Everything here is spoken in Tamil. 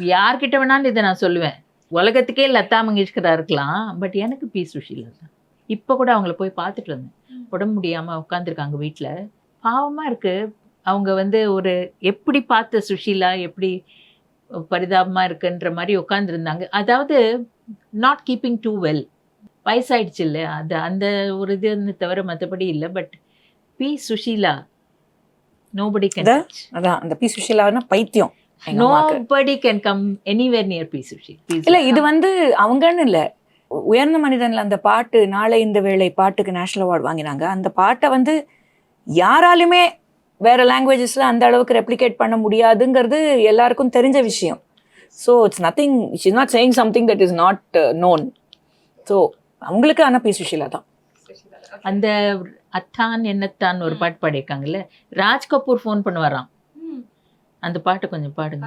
யார்கிட்ட வேணாலும் இதை நான் சொல்லுவேன். உலகத்துக்கே லதா மங்கேஷ்கரா இருக்கலாம், பட் எனக்கு பி சுஷீலா தான். இப்போ கூட அவங்கள போய் பார்த்துட்டு வந்தேன். உடம்பு முடியாமல் உட்காந்துருக்காங்க வீட்டில். பாவமாக இருக்குது. அவங்க வந்து ஒரு எப்படி பார்த்த சுஷீலா எப்படி பரிதாபமாக இருக்குன்ற மாதிரி உட்காந்துருந்தாங்க. அதாவது நாட் கீப்பிங் டூ வெல். வயசாயிடுச்சு இல்லை, அது அந்த ஒரு இதுன்னு தவிர மற்றபடி இல்லை. But P Susheela nobody can touch. அதான் அந்த பி சுஷீலானா பைத்தியம். Nobody can come anywhere near P. Sushila. இல்ல இது வந்து அவங்கன்னு இல்ல, உயர்ந்த மனிதன்ல அந்த பாட்டு நாளை இந்த வேளை பாட்டுக்கு நேஷனல் அவார்டு வாங்கினாங்க. அந்த பாட்டை வந்து யாராலுமே வேற லாங்குவேஜஸ்ல அந்த அளவுக்கு ரெப்ளிகேட் பண்ண முடியாதுங்கிறது எல்லாருக்கும் தெரிஞ்ச விஷயம். So it's nothing, she is not saying something that is not known. So அவங்களுக்கு ஆனா பி சுஷீலா தான். அந்த அத்தான் என்னத்தான் ஒரு பாட்டு பாடியிருக்காங்கல்ல, ராஜ் கபூர் ஃபோன் பண்ணுவாராம். அந்த பாட்டு கொஞ்சம் பாடுங்க.